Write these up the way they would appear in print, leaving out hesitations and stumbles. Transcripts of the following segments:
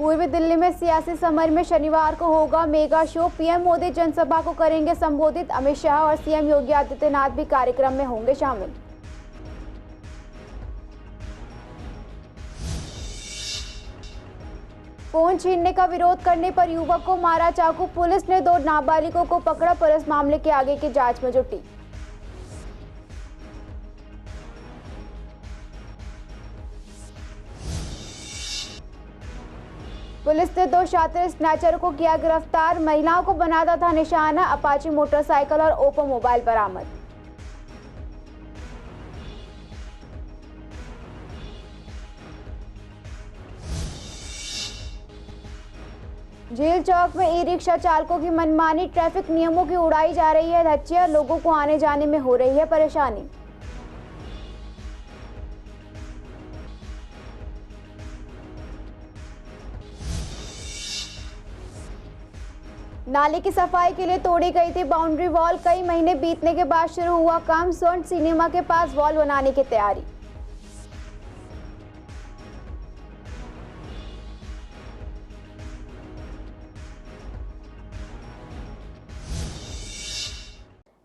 पूर्वी दिल्ली में सियासी समर में शनिवार को होगा मेगा शो। पीएम मोदी जनसभा को करेंगे संबोधित। अमित शाह और सीएम योगी आदित्यनाथ भी कार्यक्रम में होंगे शामिल। फोन छीनने का विरोध करने पर युवक को मारा चाकू। पुलिस ने 2 नाबालिगों को पकड़ा। पुलिस मामले के आगे की जांच में जुटी। पुलिस ने 2 शातिर स्नैचर को किया गिरफ्तार। महिलाओं को बनाता था निशाना। अपाची मोटरसाइकिल और ओप्पो मोबाइल बरामद। झील चौक में ई रिक्शा चालकों की मनमानी। ट्रैफिक नियमों की उड़ाई जा रही है धज्जियां। लोगों को आने जाने में हो रही है परेशानी। नाले की सफाई के लिए तोड़ी गई थी बाउंड्री वॉल। कई महीने बीतने के बाद शुरू हुआ काम। स्वर्ण सिनेमा के पास वॉल बनाने की तैयारी।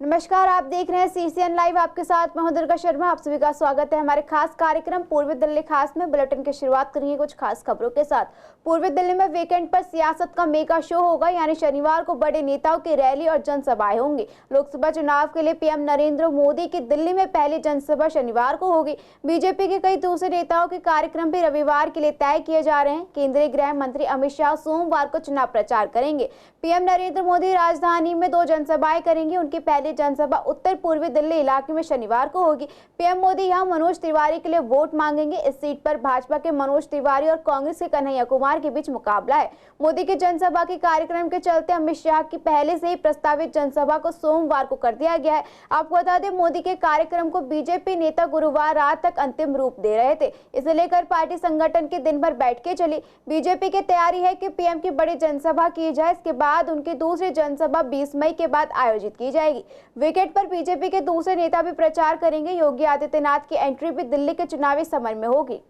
नमस्कार, आप देख रहे हैं सीसीएन लाइव। आपके साथ मैं हूं दुर्गा शर्मा। आप सभी का स्वागत है हमारे खास कार्यक्रम पूर्वी दिल्ली खास में। बुलेटिन की शुरुआत करेंगे कुछ खास खबरों के साथ। पूर्वी दिल्ली में वीकेंड पर सियासत का मेगा शो होगा, यानी शनिवार को बड़े नेताओं की रैली और जनसभाएं होंगी। लोकसभा चुनाव के लिए पीएम नरेंद्र मोदी की दिल्ली में पहली जनसभा शनिवार को होगी। बीजेपी के कई दूसरे नेताओं के कार्यक्रम भी रविवार के लिए तय किए जा रहे हैं। केंद्रीय गृह मंत्री अमित शाह सोमवार को चुनाव प्रचार करेंगे। पीएम नरेंद्र मोदी राजधानी में 2 जनसभाएं करेंगे। उनकी पहली जनसभा उत्तर पूर्वी दिल्ली इलाके में शनिवार को होगी। पीएम मोदी यहां मनोज तिवारी के लिए वोट मांगेंगे। इस सीट पर भाजपा के मनोज तिवारी और कांग्रेस के कन्हैया कुमार के बीच मुकाबला है। मोदी की जनसभा के कार्यक्रम के चलते अमित शाह की पहले से ही प्रस्तावित जनसभा को सोमवार को कर दिया गया है। आपको बता दें, मोदी के कार्यक्रम को बीजेपी नेता गुरुवार रात तक अंतिम रूप दे रहे थे। इसे लेकर पार्टी संगठन की दिन भर बैठकें चली। बीजेपी की तैयारी है कि पीएम की बड़ी जनसभा की जाए। इसके बाद उनकी दूसरी जनसभा 20 मई के बाद आयोजित की जाएगी। विकेट पर बीजेपी के दूसरे नेता भी प्रचार करेंगे। योगी आदित्यनाथ की एंट्री भी दिल्ली के चुनावी समर में होगी।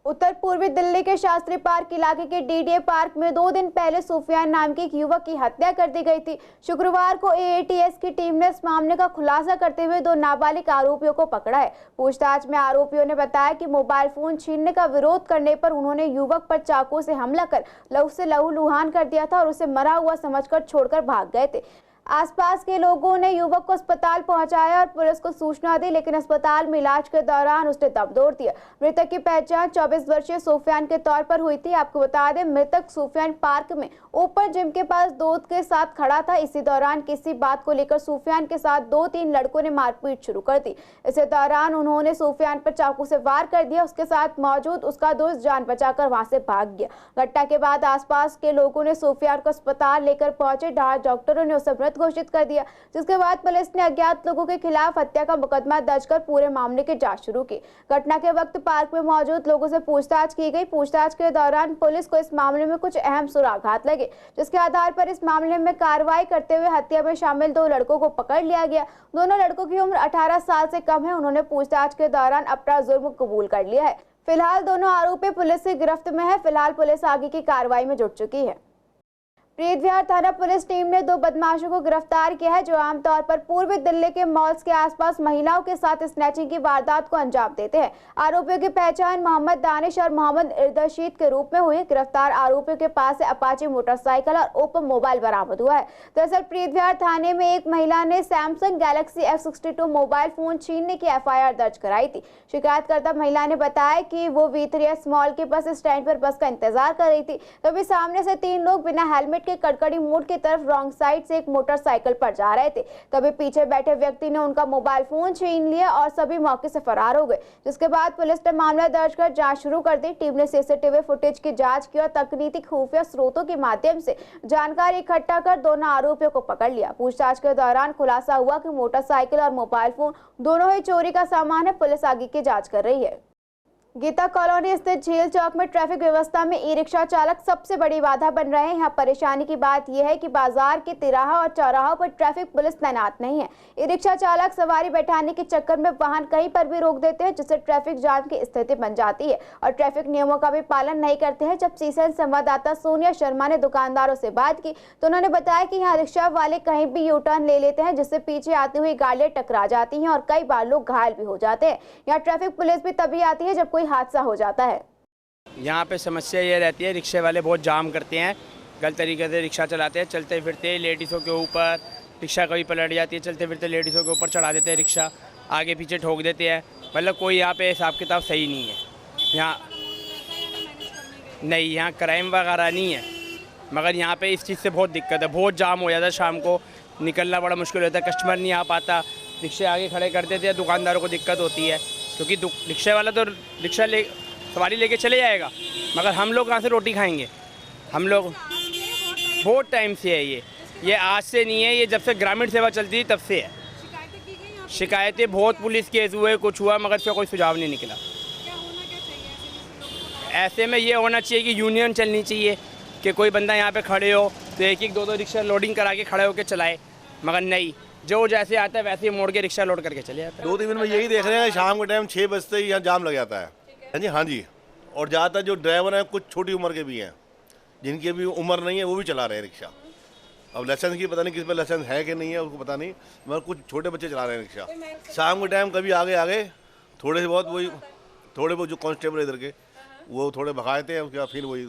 उत्तर पूर्वी दिल्ली के शास्त्री पार्क इलाके के डीडीए पार्क में 2 दिन पहले सुफियान नाम के एक युवक की हत्या कर दी गई थी। शुक्रवार को एएटीएस की टीम ने इस मामले का खुलासा करते हुए 2 नाबालिग आरोपियों को पकड़ा है। पूछताछ में आरोपियों ने बताया कि मोबाइल फोन छीनने का विरोध करने पर उन्होंने युवक पर चाकू से हमला कर उसे लहूलुहान कर दिया था और उसे मरा हुआ समझकर छोड़कर भाग गए थे। आसपास के लोगों ने युवक को अस्पताल पहुंचाया और पुलिस को सूचना दी, लेकिन अस्पताल में इलाज के दौरान उसने दम तोड़ दिया। मृतक की पहचान 24 वर्षीय सुफियान के तौर पर हुई थी। आपको बता दें, मृतक सुफियान पार्क में ऊपर जिम के पास दोस्त के साथ खड़ा था। इसी दौरान किसी बात को लेकर सुफियान के साथ 2-3 लड़कों ने मारपीट शुरू कर दी। इसी दौरान उन्होंने सुफियान पर चाकू से वार कर दिया। उसके साथ मौजूद उसका दोस्त जान बचाकर वहां से भाग गया। घटना के बाद आसपास के लोगों ने सुफियान को अस्पताल लेकर पहुंचे। डॉक्टरों ने उसे मृत घोषित कर दिया, जिसके बाद पुलिस ने अज्ञात लोगों के खिलाफ हत्या का मुकदमा दर्ज कर पूरे मामले की जांच शुरू की। घटना के वक्त पार्क में मौजूद लोगों से पूछताछ की गई। पूछताछ के दौरान पुलिस को इस मामले में कुछ अहम सुरागात लगे, जिसके आधार पर इस मामले में कार्रवाई करते हुए हत्या में शामिल 2 लड़कों को पकड़ लिया गया। दोनों लड़कों की उम्र 18 साल से कम है। उन्होंने पूछताछ के दौरान अपना जुर्म कबूल कर लिया है। फिलहाल दोनों आरोपी पुलिस की गिरफ्त में है। फिलहाल पुलिस आगे की कार्रवाई में जुट चुकी है। प्रीत विहार थाना पुलिस टीम ने 2 बदमाशों को गिरफ्तार किया है, जो आमतौर पर पूर्वी दिल्ली के मॉल्स के आसपास महिलाओं के साथ स्नैचिंग की वारदात को अंजाम देते हैं। आरोपियों की पहचान मोहम्मद दानिश और मोहम्मद इर्दशीद के रूप में हुई। गिरफ्तार आरोपियों के पास से अपाची मोटरसाइकिल और ओप्पो मोबाइल बरामद हुआ है। दरअसल प्रीत विहार थाने में एक महिला ने Samsung Galaxy F62 mobile phone छीनने की FIR दर्ज कराई थी। शिकायतकर्ता महिला ने बताया कि वो V3S मॉल के बस स्टैंड पर बस का इंतजार कर रही थी। तभी सामने से 3 लोग बिना हेलमेट के कड़कड़ी मोड़ की तरफ रॉन्ग साइड से एक मोटरसाइकिल पर जा रहे थे। तभी पीछे बैठे व्यक्ति ने उनका मोबाइल फोन छीन लिया और सभी मौके से फरार हो गए, जिसके बाद पुलिस ने मामला दर्ज कर जांच शुरू कर दी। टीम ने सीसीटीवी फुटेज की जांच की और तकनीकी खुफिया स्रोतों के माध्यम से जानकारी इकट्ठा कर दोनों आरोपियों को पकड़ लिया। पूछताछ के दौरान खुलासा हुआ कि मोटरसाइकिल और मोबाइल फोन दोनों ही चोरी का सामान है। पुलिस आगे की जाँच कर रही है। गीता कॉलोनी स्थित झील चौक में ट्रैफिक व्यवस्था में ई रिक्शा चालक सबसे बड़ी बाधा बन रहे हैं। यहाँ परेशानी की बात यह है कि बाजार के तिराहा और चौराहों पर ट्रैफिक पुलिस तैनात नहीं है। ई रिक्शा चालक सवारी बैठाने के चक्कर में वाहन कहीं पर भी रोक देते हैं, जिससे ट्रैफिक जाम की स्थिति बन जाती है और ट्रैफिक नियमों का भी पालन नहीं करते हैं। जब सीसीएन संवाददाता सोनिया शर्मा ने दुकानदारों से बात की तो उन्होंने बताया कि यहाँ रिक्शा वाले कहीं भी यू टर्न ले लेते हैं, जिससे पीछे आती हुई गाड़ियां टकरा जाती हैं और कई बार लोग घायल भी हो जाते हैं। यहाँ ट्रैफिक पुलिस भी तभी आती है जब कोई हादसा हो जाता है। यहाँ पे समस्या ये रहती है, रिक्शे वाले बहुत जाम करते हैं, गलत तरीके से रिक्शा चलाते हैं। चलते फिरते लेडीज़ों के ऊपर रिक्शा कभी पलट जाती है, चलते फिरते लेडीज़ों के ऊपर चढ़ा देते हैं रिक्शा, आगे पीछे ठोक देते हैं। मतलब कोई यहाँ पे हिसाब किताब सही नहीं है। यहाँ नहीं, यहाँ क्राइम वगैरह नहीं है, मगर यहाँ पे इस चीज़ से बहुत दिक्कत है। बहुत जाम हो जाता है, शाम को निकलना बड़ा मुश्किल होता है, कस्टमर नहीं आ पाता, रिक्शे आगे खड़े कर देते हैं, दुकानदारों को दिक्कत होती है क्योंकि रिक्शे वाला तो रिक्शा सवारी लेके चले जाएगा, मगर हम लोग कहाँ से रोटी खाएंगे। हम लोग बहुत टाइम से है, ये आज से नहीं है, ये जब से ग्रामीण सेवा चलती थी तब से है। शिकायतें बहुत, पुलिस केस हुए, कुछ हुआ, मगर इसका कोई सुझाव नहीं निकला। ऐसे में ये होना चाहिए कि यूनियन चलनी चाहिए कि कोई बंदा यहाँ पे खड़े हो तो एक एक दो दो रिक्शा लोडिंग करा के खड़े होकर चलाए, मगर नहीं, जो जैसे आता है वैसे ही मोड़ के रिक्शा लोड करके चले जाता है। 2-3 दिन में यही देख रहे हैं, शाम के टाइम 6 बजते ही यहाँ जाम लग जाता है। हाँ जी। और ज़्यादातर जो ड्राइवर हैं कुछ छोटी उम्र के भी हैं, जिनकी अभी उम्र नहीं है वो भी चला रहे हैं रिक्शा। अब लाइसेंस की पता नहीं किस पर लाइसेंस है कि नहीं है, उसको पता नहीं, मगर कुछ छोटे बच्चे चला रहे हैं रिक्शा। शाम के टाइम कभी आगे थोड़े बहुत जो कांस्टेबल इधर के वो थोड़े भगाते हैं, उसके बाद फिर वही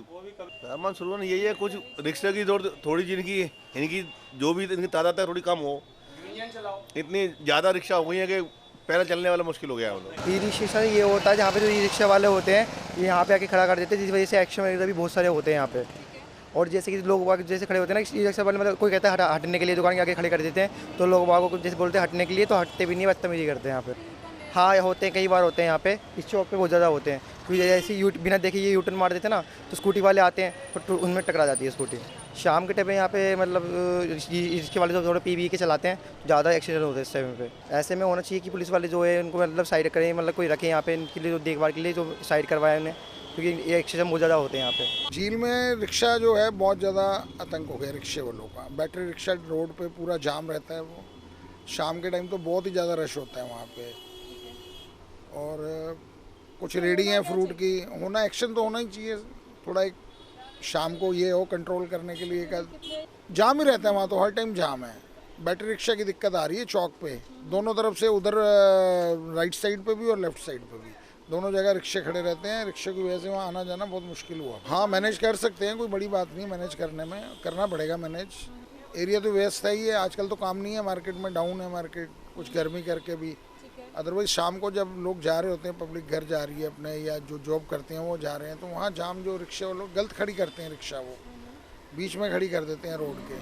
सामान शुरू नहीं। यही है कुछ रिक्शा की थोड़ी जिनकी इनकी जो भी इनकी तादाद है थोड़ी कम हो। इतनी ज़्यादा रिक्शा हो गई है कि पहले चलने वाला मुश्किल हो गया है। ई रिक्शा ये होता है जहाँ पे जो ई रिक्शा वाले होते हैं ये यहाँ पे आके खड़ा कर देते हैं, जिस वजह से एक्शन वगैरह भी बहुत सारे होते हैं यहाँ पे। और जैसे कि लोग जैसे खड़े होते हैं ना ई रिक्शा वाले, मतलब कोई कहता है हटने के लिए दुकान के आगे खड़े कर देते हैं, तो लोग को जैसे बोलते हैं हटने के लिए, तो हटते भी नहीं, बदतमीजी करते हैं यहाँ पे। हाँ होते हैं, कई बार होते हैं यहाँ पे, इस चौक पे बहुत ज़्यादा होते हैं, क्योंकि जैसे बिना देखे ये यूटर्न मार देते हैं ना, तो स्कूटी वाले आते हैं तो उनमें टकरा जाती है स्कूटी। शाम के टाइम पे यहाँ पे मतलब रिक्शे वाले जो थोड़ा पी के चलाते हैं, ज़्यादा एक्सीडेंट होते हैं इस टाइम पे। ऐसे में होना चाहिए कि पुलिस वाले जो है उनको मतलब साइड करें, मतलब कोई रखें यहाँ पे इनके लिए, जो देखभाल के लिए जो साइड करवाए उन्हें, क्योंकि ये एक्सीडेंट बहुत ज़्यादा होते हैं यहाँ पे। झील में रिक्शा जो है बहुत ज़्यादा आतंक हो गया रिक्शे वालों का। बैटरी रिक्शा रोड पे पूरा जाम रहता है, वो शाम के टाइम तो बहुत ही ज़्यादा रश होता है वहाँ पे। और कुछ रेडी हैं फ्रूट की, होना एक्शन तो होना ही चाहिए थोड़ा, एक शाम को ये हो कंट्रोल करने के लिए। का जाम ही रहता है वहाँ, तो हर टाइम जाम है। बैटरी रिक्शा की दिक्कत आ रही है चौक पे, दोनों तरफ से, उधर राइट साइड पे भी और लेफ्ट साइड पे भी, दोनों जगह रिक्शे खड़े रहते हैं। रिक्शे की वजह से वहाँ आना जाना बहुत मुश्किल हुआ। हाँ मैनेज कर सकते हैं, कोई बड़ी बात नहीं मैनेज करने में, करना पड़ेगा मैनेज। एरिया तो व्यस्त ही है, आजकल तो काम नहीं है, मार्केट में डाउन है मार्केट, कुछ गर्मी करके भी। अदरवाइज शाम को जब लोग जा रहे होते हैं, पब्लिक घर जा रही है अपने, या जो जॉब करते हैं वो जा रहे हैं, तो वहाँ जाम जो रिक्शे वाले गलत खड़ी करते हैं, रिक्शा वो बीच में खड़ी कर देते हैं रोड के।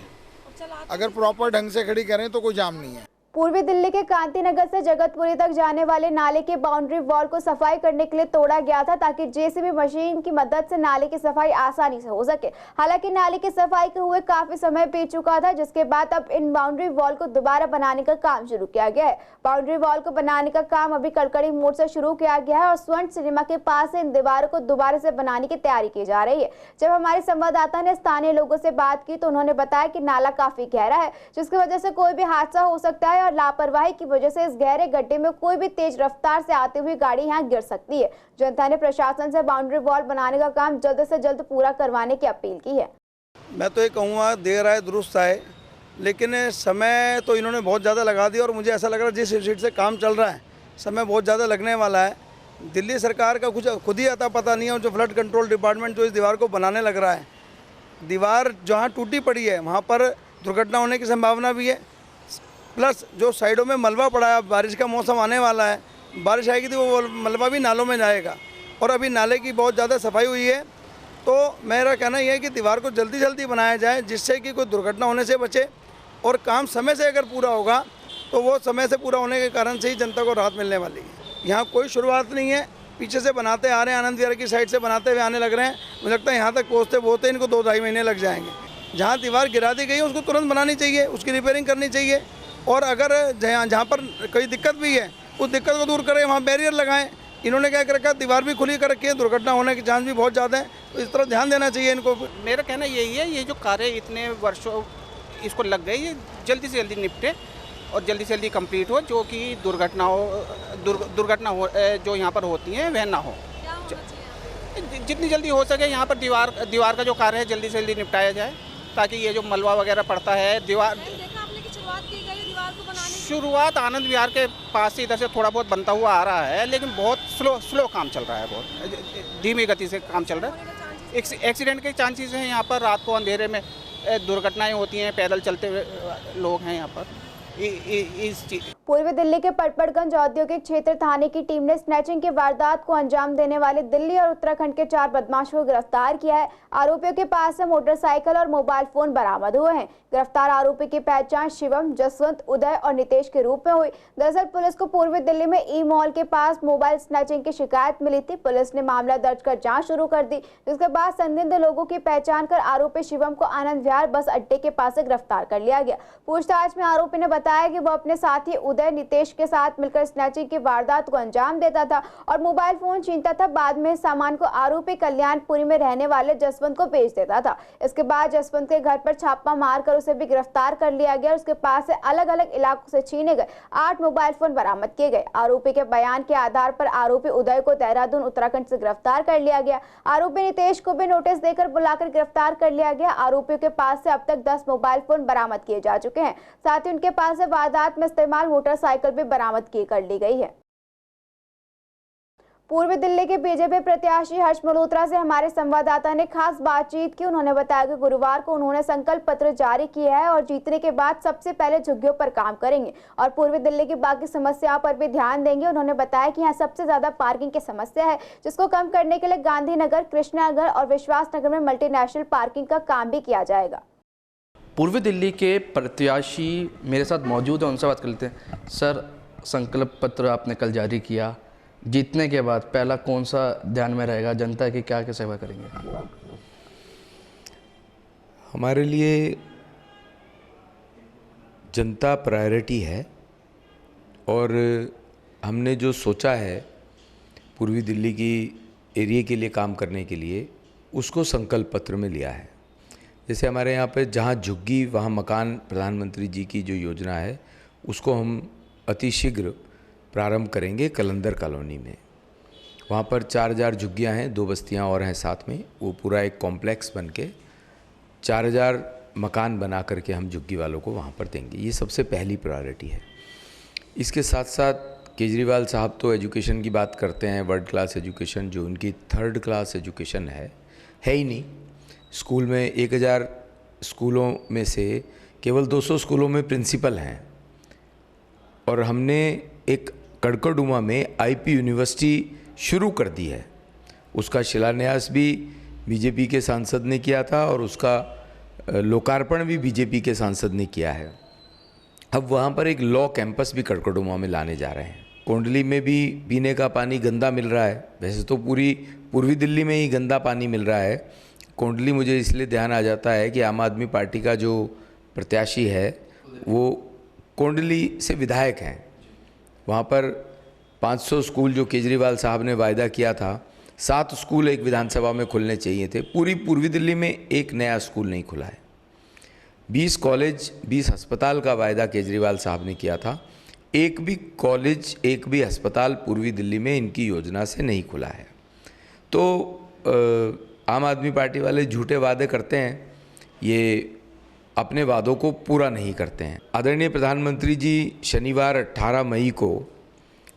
अगर प्रॉपर ढंग से खड़ी करें तो कोई जाम नहीं है। पूर्वी दिल्ली के कांति नगर से जगतपुरी तक जाने वाले नाले के बाउंड्री वॉल को सफाई करने के लिए तोड़ा गया था, ताकि जेसीबी मशीन की मदद से नाले की सफाई आसानी से हो सके। हालांकि नाले की सफाई के हुए काफी समय बीत चुका था, जिसके बाद अब इन बाउंड्री वॉल को दोबारा बनाने का काम शुरू किया गया है। बाउंड्री वॉल को बनाने का काम अभी कड़कड़ी मोड़ से शुरू किया गया है और स्वर्ण सिनेमा के पास से इन दीवारों को दोबारा से बनाने की तैयारी की जा रही है। जब हमारे संवाददाता ने स्थानीय लोगों से बात की तो उन्होंने बताया कि नाला काफी गहरा है, जिसकी वजह से कोई भी हादसा हो सकता है और लापरवाही की वजह से इस गहरे गड्ढे में कोई भी तेज रफ्तार से आती हुई गाड़ी यहां गिर सकती है। जनता ने प्रशासन से बाउंड्री वॉल बनाने का काम जल्द से जल्द पूरा करवाने की अपील की है। मैं तो ये कहूँगा देर आए दुरुस्त आए, लेकिन समय तो इन्होंने बहुत ज़्यादा लगा दिया और मुझे ऐसा लग रहा है जिस स्पीड से काम चल रहा है समय बहुत ज़्यादा लगने वाला है। दिल्ली सरकार का कुछ खुद ही आता पता नहीं है, और जो फ्लड कंट्रोल डिपार्टमेंट जो इस दीवार को बनाने लग रहा है, दीवार जहाँ टूटी पड़ी है वहाँ पर दुर्घटना होने की संभावना भी है। प्लस जो साइडों में मलबा पड़ा है, बारिश का मौसम आने वाला है, बारिश आएगी तो वो मलबा भी नालों में जाएगा, और अभी नाले की बहुत ज़्यादा सफाई हुई है। तो मेरा कहना यह है कि दीवार को जल्दी जल्दी बनाया जाए, जिससे कि कोई दुर्घटना होने से बचे, और काम समय से अगर पूरा होगा तो वो समय से पूरा होने के कारण से ही जनता को राहत मिलने वाली है। यहाँ कोई शुरुआत नहीं है, पीछे से बनाते आ रहे हैं, आनंद विहार की साइड से बनाते हुए आने लग रहे हैं। मुझे लगता है यहाँ तक पहुँचते इनको 2-2.5 महीने लग जाएंगे। जहाँ दीवार गिरा दी गई है उसको तुरंत बनानी चाहिए, उसकी रिपेयरिंग करनी चाहिए, और अगर जहाँ पर कोई दिक्कत भी है उस दिक्कत को दूर करें, वहाँ बैरियर लगाएं, इन्होंने क्या कर रखा है, दीवार भी खुली कर रखी है, दुर्घटना होने के चांस भी बहुत ज़्यादा है, तो इस तरफ ध्यान देना चाहिए इनको। मेरा कहना यही है, ये जो कार्य इतने वर्षों इसको लग गए, ये जल्दी से जल्दी निपटे और जल्दी से जल्दी कंप्लीट हो, जो कि दुर्घटना हो जो यहाँ पर होती हैं वह ना हो। जितनी जल्दी हो सके यहाँ पर दीवार का जो कार्य है जल्दी से जल्दी निपटाया जाए, ताकि ये जो मलबा वगैरह पड़ता है दीवार शुरुआत आनंद विहार के पास से इधर से थोड़ा बहुत बनता हुआ आ रहा है, लेकिन बहुत स्लो काम चल रहा है, बहुत धीमी गति से काम चल रहा है। एक्सीडेंट के चांसेस हैं यहाँ पर, रात को अंधेरे में दुर्घटनाएं होती हैं, पैदल चलते हुए लोग हैं यहाँ पर। पूर्वी दिल्ली के पटपड़गंज औद्योगिक क्षेत्र थाने की टीम ने स्नैचिंग की वारदात को अंजाम देने वाले दिल्ली और उत्तराखंड के 4 बदमाशों को गिरफ्तार किया है। आरोपियों के पास से मोटरसाइकिल और मोबाइल फोन बरामद हुए हैं। गिरफ्तार आरोपी की पहचान शिवम, जसवंत, उदय और नितेश के रूप में हुई। दरअसल पुलिस को पूर्वी दिल्ली में ई मॉल के पास मोबाइल स्नैचिंग की शिकायत मिली थी। पुलिस ने मामला दर्ज कर जांच शुरू कर दी, जिसके बाद संदिग्ध लोगों की पहचान कर आरोपी शिवम को आनंद विहार बस अड्डे के पास से गिरफ्तार कर लिया गया। पूछताछ में आरोपी ने बताया कि वह अपने साथी उदय, नितेश के साथ मिलकर स्नैचिंग की वारदात को अंजाम देता था और मोबाइल फोन छीनता था। बाद में सामान को आरोपी कल्याणपुरी में रहने वाले जसवंत को बेच देता था। इसके बाद जसवंत के घर पर छापा मारकर उसे भी गिरफ्तार कर लिया गया। उसके पास से अलग अलग इलाकों से छीने गए 8 मोबाइल फोन बरामद किए गए। आरोपी के बयान के आधार पर आरोपी उदय को देहरादून, उत्तराखंड से गिरफ्तार कर लिया गया। आरोपी नितेश को भी नोटिस देकर बुलाकर गिरफ्तार कर लिया गया। आरोपियों के पास से अब तक 10 मोबाइल फोन बरामद किए जा चुके हैं। साथ ही उनके पास से वारदात में इस्तेमाल मोटरसाइकिल भी बरामद कर ली गई है। पूर्वी दिल्ली के बीजेपी प्रत्याशी हर्ष मल्होत्रा से हमारे संवाददाता ने खास बातचीत की। उन्होंने बताया कि गुरुवार को उन्होंने संकल्प पत्र जारी किया है और जीतने के बाद सबसे पहले झुग्गियों पर काम करेंगे और पूर्वी दिल्ली की बाकी समस्याओं पर भी ध्यान देंगे। उन्होंने बताया कि यहाँ सबसे ज्यादा पार्किंग की समस्या है, जिसको कम करने के लिए गांधीनगर, कृष्णनगर और विश्वास नगर में मल्टीनेशनल पार्किंग का काम भी किया जाएगा। पूर्वी दिल्ली के प्रत्याशी मेरे साथ मौजूद हैं, उनसे बात कर लेते हैं। सर, संकल्प पत्र आपने कल जारी किया, जीतने के बाद पहला कौन सा ध्यान में रहेगा, जनता की क्या क्या सेवा करेंगे? हमारे लिए जनता प्रायोरिटी है और हमने जो सोचा है पूर्वी दिल्ली की एरिया के लिए काम करने के लिए, उसको संकल्प पत्र में लिया है। जैसे हमारे यहाँ पे जहाँ झुग्गी वहाँ मकान, प्रधानमंत्री जी की जो योजना है उसको हम अतिशीघ्र प्रारंभ करेंगे कलंदर कॉलोनी में। वहाँ पर 4000 झुग्गियाँ हैं, 2 बस्तियाँ और हैं साथ में। वो पूरा एक कॉम्प्लेक्स बन के 4000 मकान बना करके हम झुग्गी वालों को वहाँ पर देंगे। ये सबसे पहली प्रायोरिटी है। इसके साथ साथ केजरीवाल साहब तो एजुकेशन की बात करते हैं, वर्ल्ड क्लास एजुकेशन, जो उनकी 3rd क्लास एजुकेशन है ही नहीं। स्कूल में 1000 स्कूलों में से केवल 200 स्कूलों में प्रिंसिपल हैं और हमने एक कड़कड़डुमा में आईपी यूनिवर्सिटी शुरू कर दी है। उसका शिलान्यास भी बीजेपी के सांसद ने किया था और उसका लोकार्पण भी बीजेपी के सांसद ने किया है। अब वहाँ पर एक लॉ कैंपस भी कड़कड़डुमा में लाने जा रहे हैं। कोंडली में भी पीने का पानी गंदा मिल रहा है। वैसे तो पूरी पूर्वी दिल्ली में ही गंदा पानी मिल रहा है। कोंडली मुझे इसलिए ध्यान आ जाता है कि आम आदमी पार्टी का जो प्रत्याशी है वो कोंडली से विधायक हैं। वहाँ पर 500 स्कूल जो केजरीवाल साहब ने वायदा किया था, 7 स्कूल एक विधानसभा में खुलने चाहिए थे। पूरी पूर्वी दिल्ली में एक नया स्कूल नहीं खुला है। 20 कॉलेज, 20 अस्पताल का वायदा केजरीवाल साहब ने किया था। एक भी कॉलेज, एक भी अस्पताल पूर्वी दिल्ली में इनकी योजना से नहीं खुला है। तो आम आदमी पार्टी वाले झूठे वादे करते हैं, ये अपने वादों को पूरा नहीं करते हैं। आदरणीय प्रधानमंत्री जी शनिवार 18 मई को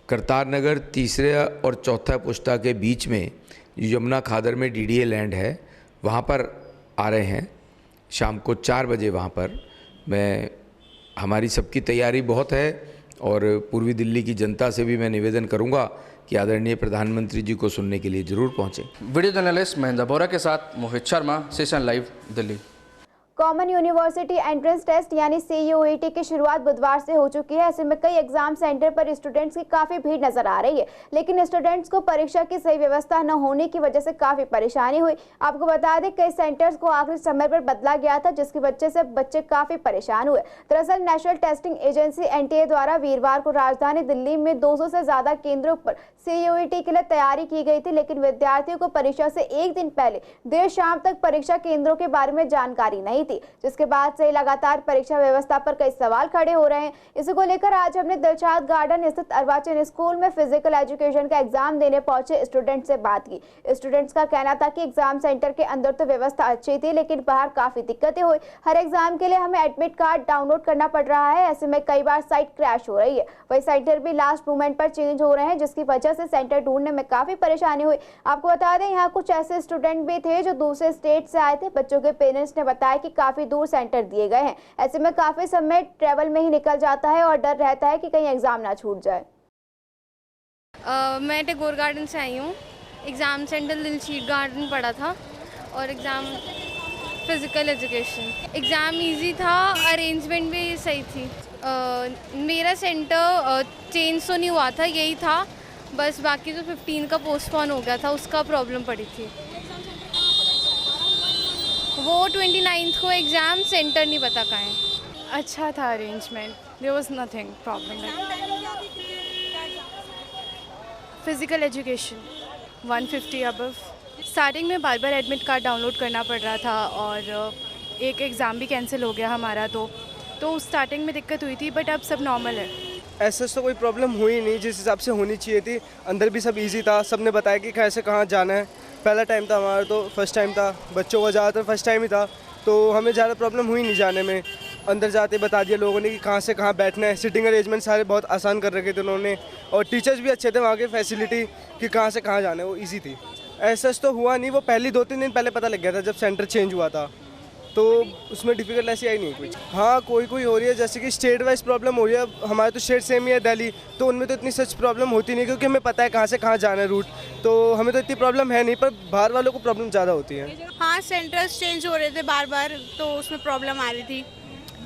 करतार नगर 3रे और 4था पुस्ता के बीच में यमुना खादर में डीडीए लैंड है, वहाँ पर आ रहे हैं शाम को 4 बजे। वहाँ पर हमारी सबकी तैयारी बहुत है और पूर्वी दिल्ली की जनता से भी मैं निवेदन करूँगा कि आदरणीय प्रधानमंत्री जी को सुनने के लिए जरूर पहुँचें। वीडियो जर्नलिस्ट महेंद्र बोरा के साथ Mohit Sharma, CCN live, Delhi. Common university entrance test यानी CUET की शुरुआत बुधवार से हो चुकी है। ऐसे में कई एग्जाम सेंटर पर स्टूडेंट्स की काफी भीड़ नजर आ रही है, लेकिन स्टूडेंट्स को परीक्षा की सही व्यवस्था न होने की वजह से काफी परेशानी हुई। आपको बता दें कई सेंटर्स को आखिरी समय पर बदला गया था, जिसकी वजह से बच्चे काफी परेशान हुए। दरअसल नेशनल टेस्टिंग एजेंसी NTA द्वारा वीरवार को राजधानी दिल्ली में 200 से ज्यादा केंद्रों पर CUET के लिए तैयारी की गई थी, लेकिन विद्यार्थियों को परीक्षा से एक दिन पहले देर शाम तक परीक्षा केंद्रों के बारे में जानकारी नहीं थी, जिसके बाद से लगातार परीक्षा व्यवस्था पर कई सवाल खड़े हो रहे हैं। इसी को लेकर आज हमने दिलशाद गार्डन स्थित अर्वाचीन स्कूल में फिजिकल एजुकेशन का एग्जाम देने पहुंचे स्टूडेंट से बात की। स्टूडेंट्स का कहना था कि एग्जाम सेंटर के अंदर तो व्यवस्था अच्छी थी, लेकिन बाहर काफी दिक्कतें हुई। हर एग्जाम के लिए हमें एडमिट कार्ड डाउनलोड करना पड़ रहा है, ऐसे में कई बार साइट क्रैश हो रही है। वही सेंटर भी लास्ट मोमेंट पर चेंज हो रहे हैं, जिसकी वजह से सेंटर ढूंढने में काफी परेशानी हुई। आपको बता दें यहाँ कुछ ऐसे स्टूडेंट भी थे जो दूसरे स्टेट से आए थे। बच्चों के पेरेंट्स ने बताया कि काफी दूर सेंटर दिए गए हैं, ऐसे में काफी समय ट्रेवल में ही निकल जाता है और डर रहता है कि कहीं एग्जाम ना छूट जाए। मैं टैगोर गार्डन से आई हूँ। एग्ज़ाम सेंटर दिलशीद गार्डन पड़ा था और exam physical education. Exam easy था, अरेंजमेंट भी सही थी। मेरा सेंटर चेंज तो नहीं हुआ था, यही था बस, बाकी जो 15 का पोस्टपोन हो गया था उसका प्रॉब्लम पड़ी थी। वो 29 को एग्ज़ाम, सेंटर नहीं पता कहाँ है। अच्छा था arrangement, there was nothing problem. Physical education 150 above. Starting में बार बार एडमिट कार्ड डाउनलोड करना पड़ रहा था और एक एग्ज़ाम भी कैंसिल हो गया हमारा, तो स्टार्टिंग में दिक्कत हुई थी, बट अब सब नॉर्मल है। ऐसे तो कोई प्रॉब्लम हुई नहीं, जिस हिसाब से होनी चाहिए थी। अंदर भी सब इजी था, सब ने बताया कि कैसे कहाँ जाना है। पहला टाइम था हमारा, तो फर्स्ट टाइम था, बच्चों का ज़्यादातर फर्स्ट टाइम ही था, तो हमें ज़्यादा प्रॉब्लम हुई नहीं जाने में। अंदर जाते बता दिया लोगों ने कि कहाँ से कहाँ बैठना है। सिटिंग अरेंजमेंट सारे बहुत आसान कर रखे थे उन्होंने, और टीचर्स भी अच्छे थे वहाँ के, फैसिलिटी कि कहाँ से कहाँ जाना है वो ईजी थी। ऐसा तो हुआ नहीं, वो पहले 2-3 दिन पहले पता लग गया था जब सेंटर चेंज हुआ था, तो उसमें डिफ़िकल्ट ऐसी आई नहीं कुछ। हाँ, कोई हो रही है, जैसे कि स्टेट वाइज प्रॉब्लम हो रही है। हमारे तो स्टेट सेम ही है दिल्ली, तो उनमें तो इतनी सच प्रॉब्लम होती नहीं, क्योंकि हमें पता है कहाँ से कहाँ जाना है रूट, तो हमें तो इतनी प्रॉब्लम है नहीं, पर बाहर वालों को प्रॉब्लम ज़्यादा होती है। हाँ, सेंटर्स चेंज हो रहे थे बार बार, तो उसमें प्रॉब्लम आ रही थी।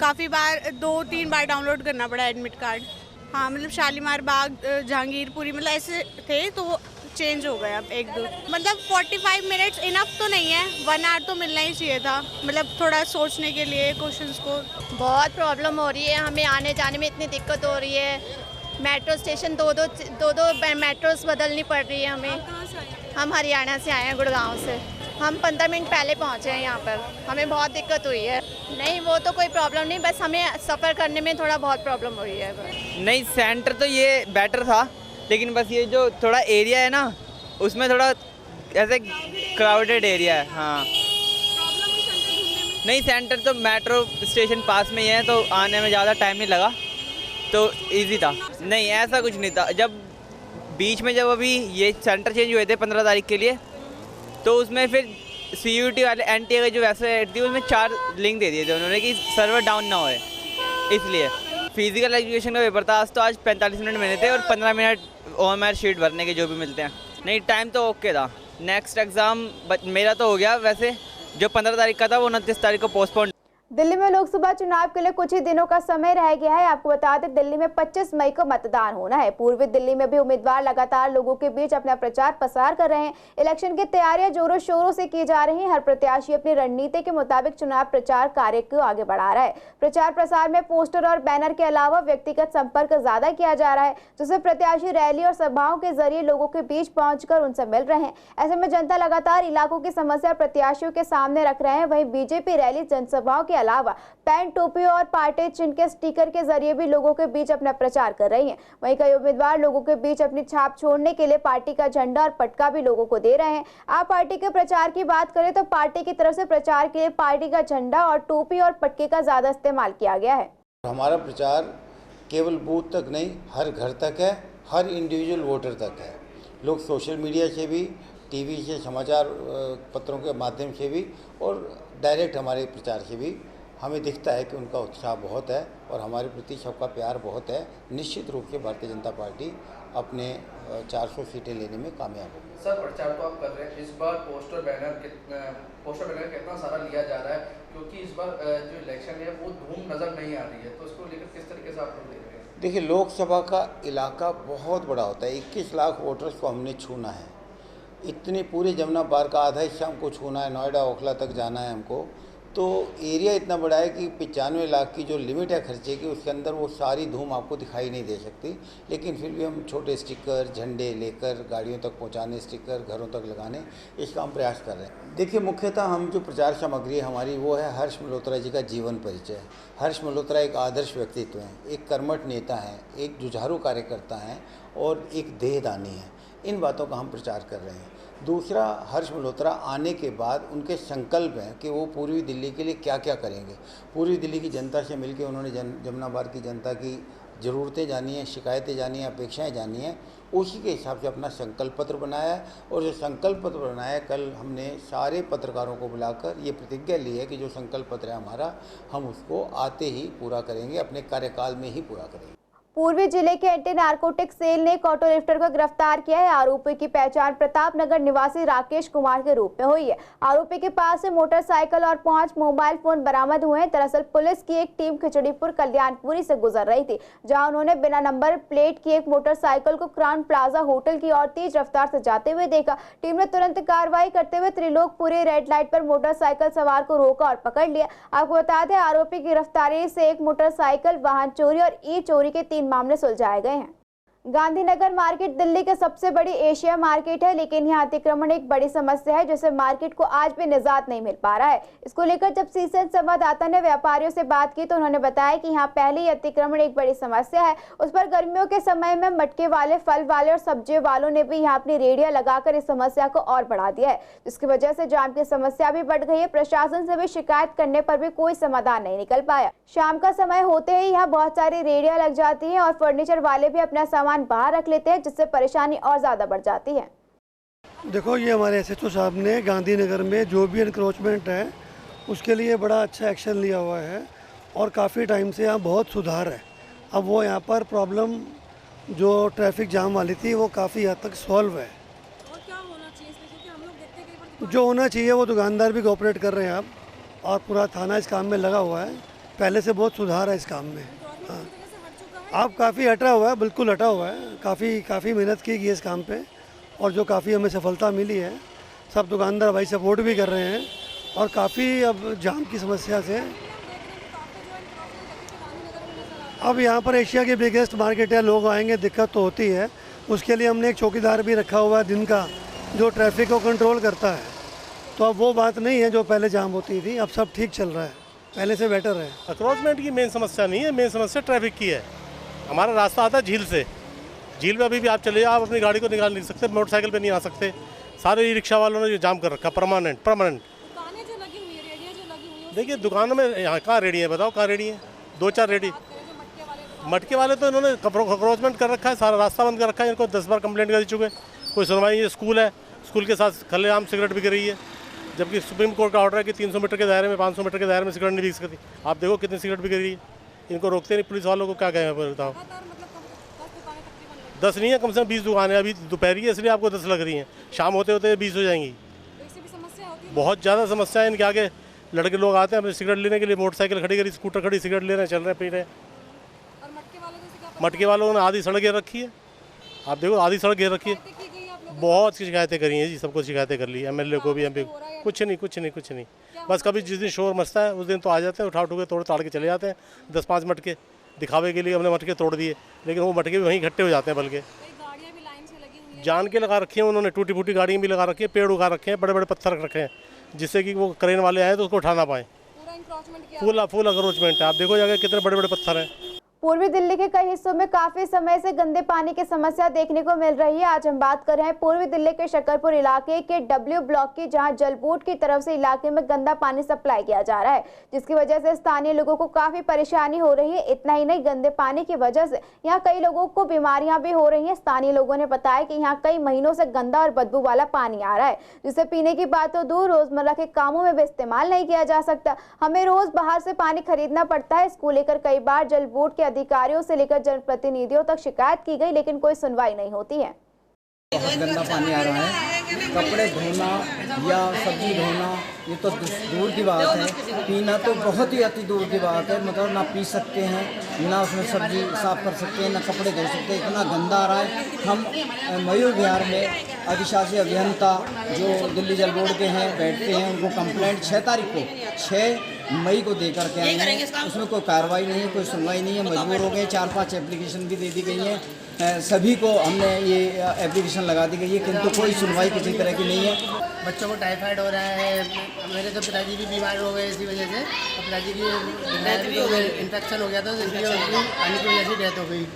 काफ़ी बार 2-3 बार डाउनलोड करना पड़ा एडमिट कार्ड। हाँ, मतलब शालीमार बाग, जहांगीरपुरी, मतलब ऐसे थे, तो वो चेंज हो गया अब 1-2। मतलब 45 मिनट्स इनफ तो नहीं है, 1 आवर तो मिलना ही चाहिए था, मतलब थोड़ा सोचने के लिए क्वेश्चंस को। बहुत प्रॉब्लम हो रही है, हमें आने जाने में इतनी दिक्कत हो रही है। मेट्रो स्टेशन दो मेट्रोस बदलनी पड़ रही है हमें। हम हरियाणा से आए हैं, गुड़गांव से। हम 15 मिनट पहले पहुँचे हैं यहाँ पर, हमें बहुत दिक्कत हुई है। नहीं, वो तो कोई प्रॉब्लम नहीं, बस हमें सफ़र करने में थोड़ा बहुत प्रॉब्लम हुई है। नहीं, सेंटर तो ये बेटर था, लेकिन बस ये जो थोड़ा एरिया है ना, उसमें थोड़ा ऐसे क्राउडेड एरिया है। हाँ, नहीं, सेंटर तो मेट्रो स्टेशन पास में ही है, तो आने में ज़्यादा टाइम नहीं लगा, तो इजी था। नहीं, ऐसा कुछ नहीं था। जब बीच में जब अभी ये सेंटर चेंज हुए थे 15 तारीख के लिए, तो उसमें फिर CUET वाले NTA की जो वेबसाइट थी उसमें 4 लिंक दे दिए थे उन्होंने कि सर्वर डाउन ना होए, इसलिए। फिजिकल एजुकेशन का पेपर था आज, तो आज 45 मिनट मिले थे और 15 मिनट OMR शीट भरने के जो भी मिलते हैं। नहीं, टाइम तो ओके था। नेक्स्ट एग्ज़ाम मेरा तो हो गया, वैसे जो 15 तारीख का था वो 29 तारीख को पोस्टपोन। दिल्ली में लोकसभा चुनाव के लिए कुछ ही दिनों का समय रह गया है। आपको बता दें दिल्ली में 25 मई को मतदान होना है। पूर्वी दिल्ली में भी उम्मीदवार लगातार लोगों के बीच अपना प्रचार प्रसार कर रहे हैं। इलेक्शन की तैयारियां जोरों शोरों से की जा रही हैं। हर प्रत्याशी अपनी रणनीति के मुताबिक चुनाव प्रचार कार्य को आगे बढ़ा रहा है। प्रचार प्रसार में पोस्टर और बैनर के अलावा व्यक्तिगत संपर्क ज्यादा किया जा रहा है, जिससे प्रत्याशी रैली और सभाओं के जरिए लोगों के बीच पहुंचकर उनसे मिल रहे हैं। ऐसे में जनता लगातार इलाकों की समस्या प्रत्याशियों के सामने रख रहे हैं। वहीं बीजेपी रैली, जनसभाओं के अलावा पैन, टोपी और पार्टी चिन्ह के स्टिकर के जरिए भी लोगों के बीच अपना प्रचार कर रही हैं। वहीं कई उम्मीदवार लोगों के बीच अपनी छाप छोड़ने के लिए पार्टी का झंडा और पटका भी लोगों को दे रहे हैं। आप पार्टी के प्रचार की बात करें तो पार्टी की तरफ से प्रचार के लिए पार्टी का झंडा और टोपी और पटके का ज्यादा इस्तेमाल किया गया है। हमारा प्रचार केवल बूथ तक नहीं, हर घर तक है, हर इंडिविजुअल वोटर तक है। लोग सोशल मीडिया से भी, टीवी से, समाचार पत्रों के माध्यम से भी और डायरेक्ट हमारे प्रचार से भी हमें दिखता है कि उनका उत्साह बहुत है और हमारे प्रति सबका प्यार बहुत है। निश्चित रूप से भारतीय जनता पार्टी अपने 400 सीटें लेने में कामयाब होगी। सर प्रचार तो आप कर रहे हैं, इस बार पोस्टर बैनर कितना सारा लिया जा रहा है, क्योंकि इस बार जो इलेक्शन है वो धूम नज़र नहीं आ रही है, तो इसको लेकर किस तरीके से आप लोग देख रहे हैं? देखिए, लोकसभा का इलाका बहुत बड़ा होता है, 21 लाख वोटर्स को हमने छूना है, इतने पूरे जमुना पार का आधा हिस्सा हमको छूना है, नोएडा ओखला तक जाना है हमको, तो एरिया इतना बड़ा है कि 95 लाख की जो लिमिट है खर्चे की, उसके अंदर वो सारी धूम आपको दिखाई नहीं दे सकती। लेकिन फिर भी हम छोटे स्टिकर, झंडे लेकर गाड़ियों तक पहुंचाने, स्टिकर घरों तक लगाने, इसका हम प्रयास कर रहे हैं। देखिए, मुख्यतः हम जो प्रचार सामग्री हमारी वो है हर्ष मल्होत्रा जी का जीवन परिचय। हर्ष मल्होत्रा एक आदर्श व्यक्तित्व हैं, एक कर्मठ नेता हैं, एक जुझारू कार्यकर्ता हैं और एक देहदानी हैं। इन बातों का हम प्रचार कर रहे हैं। दूसरा, हर्ष मल्होत्रा आने के बाद उनके संकल्प हैं कि वो पूर्वी दिल्ली के लिए क्या क्या करेंगे। पूर्वी दिल्ली की जनता से मिलकर उन्होंने जमुना पार की जनता की ज़रूरतें जानी हैं, शिकायतें जानी हैं, अपेक्षाएं जानी हैं, उसी के हिसाब से अपना संकल्प पत्र बनाया है। और जो संकल्प पत्र बनाया है, कल हमने सारे पत्रकारों को बुलाकर ये प्रतिज्ञा ली है कि जो संकल्प पत्र है हमारा, हम उसको आते ही पूरा करेंगे, अपने कार्यकाल में ही पूरा करेंगे। पूर्वी जिले के एंटी नारकोटिक सेल ने एक ऑटो लिफ्टर को गिरफ्तार किया है। आरोपी की पहचान प्रताप नगर निवासी राकेश कुमार के रूप में हुई है। आरोपी के पास से मोटरसाइकिल और 5 मोबाइल फोन बरामद हुए हैं। दरअसल पुलिस की एक टीम खिचड़ीपुर कल्याणपुरी से गुजर रही थी, जहां उन्होंने बिना नंबर प्लेट की एक मोटरसाइकिल को क्राउन प्लाजा होटल की ओर तेज रफ्तार से जाते हुए देखा। टीम ने तुरंत कार्रवाई करते हुए त्रिलोकपुरी रेड लाइट पर मोटरसाइकिल सवार को रोका और पकड़ लिया। आपको बता दें, आरोपी की गिरफ्तारी से एक मोटरसाइकिल, वाहन चोरी और ई चोरी के 3 मामले सुलझाए गए हैं। गांधीनगर मार्केट दिल्ली की सबसे बड़ी एशिया मार्केट है, लेकिन यहाँ अतिक्रमण एक बड़ी समस्या है, जिससे मार्केट को आज भी निजात नहीं मिल पा रहा है। इसको लेकर जब सीसीएन संवाददाता ने व्यापारियों से बात की तो उन्होंने बताया कि यहाँ पहले ही अतिक्रमण एक बड़ी समस्या है, उस पर गर्मियों के समय में मटके वाले, फल वाले और सब्जी वालों ने भी यहाँ अपनी रेडियां लगाकर इस समस्या को और बढ़ा दिया है, जिसकी वजह से जाम की समस्या भी बढ़ गई है। प्रशासन से भी शिकायत करने पर भी कोई समाधान नहीं निकल पाया। शाम का समय होते ही यहाँ बहुत सारी रेडियां लग जाती है और फर्नीचर वाले भी अपना सामान बाहर रख लेते हैं, जिससे परेशानी और ज्यादा बढ़ जाती है। देखो, ये हमारे एसएचओ साहब ने गांधीनगर में जो भी एनक्रोचमेंट है उसके लिए बड़ा अच्छा एक्शन लिया हुआ है और काफ़ी टाइम से यहाँ बहुत सुधार है। अब वो यहाँ पर प्रॉब्लम जो ट्रैफिक जाम वाली थी वो काफ़ी हद तक सॉल्व है। और क्या होना चाहिए इसमें, क्योंकि हम लोग देखते हैं कई बार जो होना चाहिए वो दुकानदार भी कोऑपरेट कर रहे हैं अब, और पूरा थाना इस काम में लगा हुआ है। पहले से बहुत सुधार है इस काम में। हाँ, अब काफ़ी हटा हुआ है, बिल्कुल हटा हुआ है। काफ़ी मेहनत की गई इस काम पे और जो काफ़ी हमें सफलता मिली है। सब दुकानदार भाई सपोर्ट भी कर रहे हैं और काफ़ी अब जाम की समस्या से अब यहाँ पर एशिया की बिगेस्ट मार्केट है, लोग आएंगे, दिक्कत तो होती है। उसके लिए हमने एक चौकीदार भी रखा हुआ है दिन का, जो ट्रैफिक को कंट्रोल करता है। तो अब वो बात नहीं है जो पहले जाम होती थी, अब सब ठीक चल रहा है, पहले से बेटर है। अक्रॉचमेंट की मेन समस्या नहीं है, मेन समस्या ट्रैफिक की है। हमारा रास्ता आता है झील से, झील में अभी भी आप चले, आप अपनी गाड़ी को निकाल नहीं सकते, मोटरसाइकिल पे नहीं आ सकते। सारे ई रिक्शा वालों ने जो जाम कर रखा परमानेंट। दुकानें जो लगी हुई है, रेडियां जो लगी हुई है, देखिए दुकानों में यहाँ कहाँ रेडी है, बताओ कहाँ रेडी है? 2-4 रेडी। मटके वाले तो इन्होंने अक्रॉचमेंट कर रखा है, सारा रास्ता बंद कर रखा है। इनको 10 बार कंप्लेंट कर चुके, कोई सुनवाई नहीं। स्कूल है, स्कूल के साथ खुलेआम सिगरेट बिक रही है, जबकि सुप्रीम कोर्ट का ऑर्डर है कि 300 मीटर के दायरे में, 500 मीटर के दायरे में सिगरेट नहीं बिक सकती। आप देखो कितनी सिगरेट बिक रही है, इनको रोकते नहीं पुलिस वालों को। क्या कहें बताओ? 10 नहीं है, कम से कम 20 दुकानें। अभी दोपहर है इसलिए आपको 10 लग रही हैं, शाम होते होते 20 हो जाएंगी। बहुत ज़्यादा समस्या है इनके आगे। लड़के लोग आते हैं अपने सिगरेट लेने के लिए, मोटरसाइकिल खड़ी करी, स्कूटर खड़ी, सिगरेट ले रहे हैं, चल रहे हैं, पी रहे हैं। मटके वालों ने आधी सड़क घेर रखी है, आप देखो आधी सड़क घेर रखी है। बहुत सी शिकायतें करी हैं जी, सबको शिकायतें कर ली, एमएलए को भी, एमपी को। कुछ नहीं। बस कभी जिस दिन शोर मचता है उस दिन तो आ जाते हैं, उठा उठ के तोड़ ताड़ के चले जाते हैं। 10-5 मटके दिखावे के लिए हमने मटके तोड़ दिए, लेकिन वो मटके भी वहीं इकट्ठे हो जाते हैं। बल्कि जान के लगा रखी है उन्होंने, टूटी फूटी गाड़ियाँ भी लगा रखी है, पेड़ उगा रखे हैं, बड़े बड़े पत्थर रख रखे हैं, जिससे कि वो क्रेन वाले आए तो उसको उठा ना पाए। फुल अक्रोचमेंट है, आप देखो जाके कितने बड़े बड़े पत्थर हैं। पूर्वी दिल्ली के कई हिस्सों में काफी समय से गंदे पानी की समस्या देखने को मिल रही है। आज हम बात कर रहे हैं पूर्वी दिल्ली के शकरपुर इलाके के डब्ल्यू ब्लॉक की, जहां जल बोर्ड की तरफ से इलाके में गंदा पानी सप्लाई किया जा रहा है, जिसकी वजह से स्थानीय लोगों को काफी परेशानी हो रही है। इतना ही नहीं, गंदे पानी की वजह से यहाँ कई लोगों को बीमारियां भी हो रही है। स्थानीय लोगों ने बताया कि यहाँ कई महीनों से गंदा और बदबू वाला पानी आ रहा है, जिसे पीने की बात तो दूर, रोजमर्रा के कामों में भी इस्तेमाल नहीं किया जा सकता। हमें रोज बाहर से पानी खरीदना पड़ता है। इसको लेकर कई बार जल बोर्ड के अधिकारियों से लेकर जनप्रतिनिधियों तक शिकायत की गई, लेकिन कोई सुनवाई नहीं होती है। बहुत गंदा पानी आ रहा है। कपड़े धोना या सब्जी धोना ये तो दूर की बात है, पीना तो बहुत ही अति दूर की बात है। मतलब ना पी सकते हैं, ना उसमें सब्जी साफ कर सकते हैं, ना कपड़े धो सकते हैं, इतना गंदा आ रहा है। हम मयूर विहार में अधिशासी अभियंता जो दिल्ली जल बोर्ड के हैं बैठते हैं, उनको कंप्लेंट 6 मई को दे करके आए हैं। उसमें कोई कार्रवाई नहीं है, कोई सुनवाई नहीं है। मजबूर हो गए, 4-5 एप्लीकेशन भी दे दी गई हैं, सभी को हमने ये एप्लीकेशन लगा दी गई है, किंतु कोई सुनवाई किसी तरह की नहीं है। बच्चों को टाइफाइड हो रहा है, मेरे तो पिताजी भी बीमार हो गए इसी वजह से। पिताजी की इन्फेक्शन हो गया था, तो इसलिए उनकी पानी की वजह से डेथ हो गई।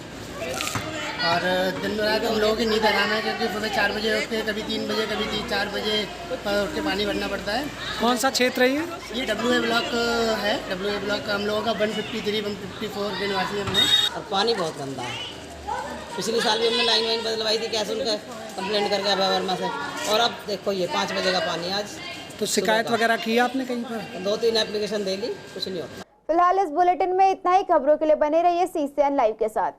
और दिन रात हम लोगों की नींद हराम है, क्योंकि सुबह 4 बजे उठते हैं, कभी 3 बजे, कभी 4 बजे उठ के पानी भरना पड़ता है। कौन सा क्षेत्र है ये WA ब्लॉक है। WA ब्लॉक हम लोगों का 153-154 के निवासी हम लोग। और पानी बहुत गंदा है। पिछले साल भी हमने लाइन बदलवाई थी कैसे उनका कंप्लेंट करके अभय वर्मा से, और अब देखो ये 5 बजे का पानी आज। तो शिकायत वगैरह की आपने कहीं पर? 2-3 एप्लीकेशन दे ली, कुछ नहीं होता। फिलहाल इस बुलेटिन में इतना ही। खबरों के लिए बने रहिए CCN लाइव के साथ।